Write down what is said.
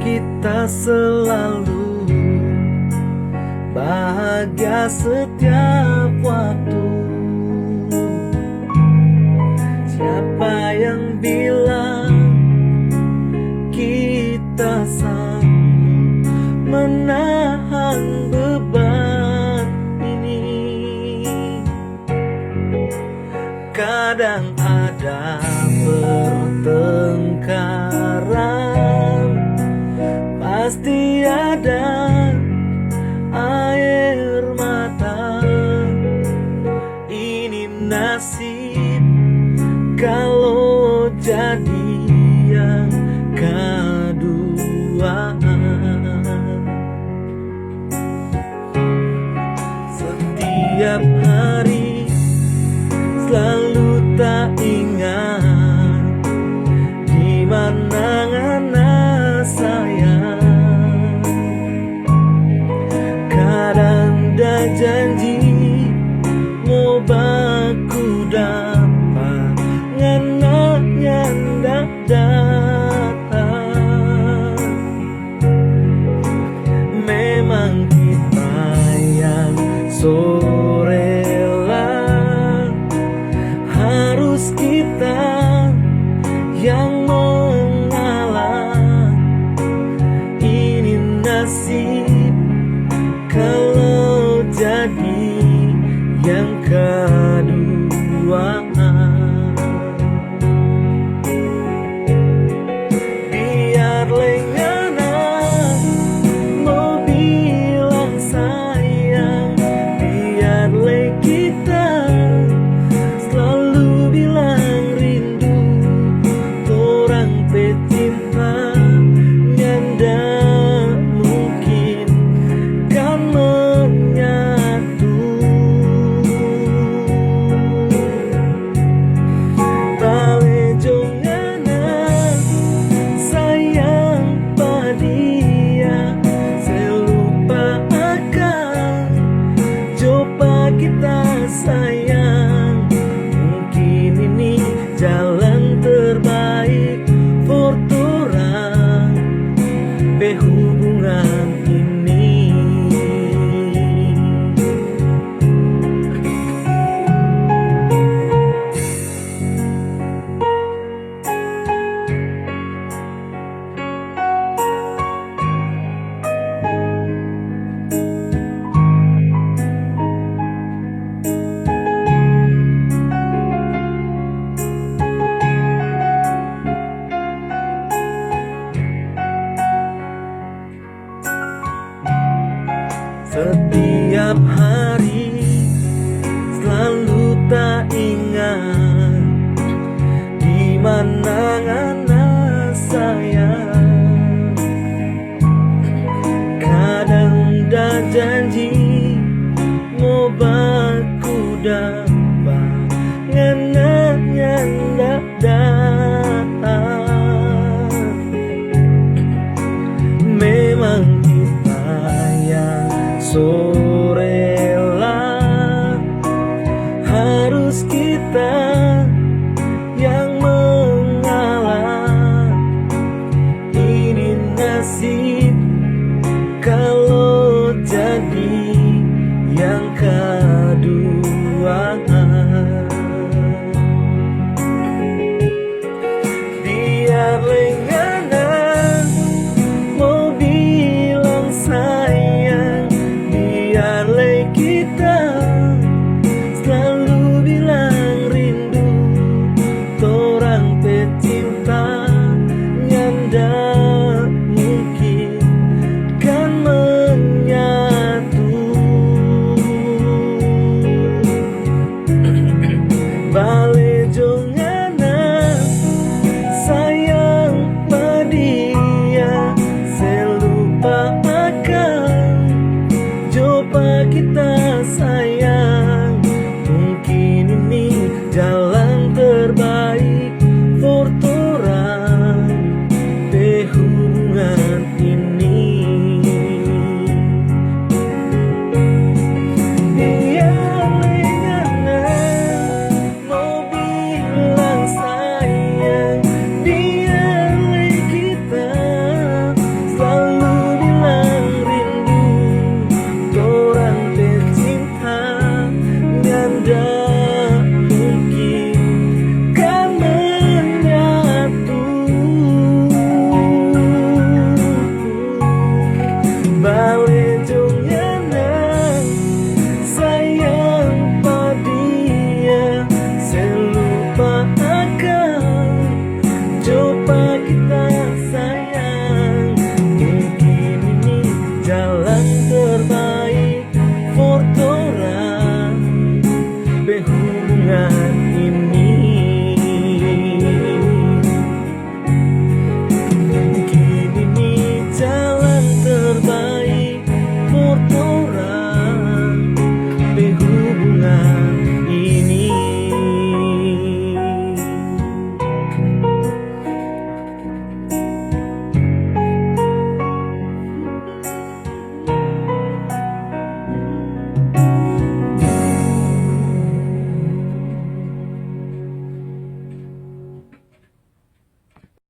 kita selalu bahagia setiap waktu. Siapa yang bilang kita sanggup menahan beban ini? Kadang ada pertengkaran, pasti ada air mata. Ini nasib kalau jadi yang kedua. Setiap hari selalu tak ingat di mana ngana sayang. Kadang dah janji mau baku dapat, ngana nyandak datang. Memang kita yang rela, harus kita yang mengalah. Ini nasib kalau jadi yang kedua. Biar lengana mau bilang sayang, biar kita selalu bilang rindu. Torang pecinta nyanda mungkin kan menyatu. Bale jongana sayang padia, selupa akan coba kita sayang. Mungkin ini jalan terbaik for torang berhubungan ini. Setiap hari selalu tak ingat di mana ngana sayang. Kadang dah janji mau baku dapat, ngana nyandak datang. Memang kita yang rela, harus kita yang mengalah. Ini nasib kalau jadi yang kedua. Biar lengana mau bilang sayang, biar kita selalu bilang rindu. Torang pecinta nyanda mungkin kan menyatu. bunga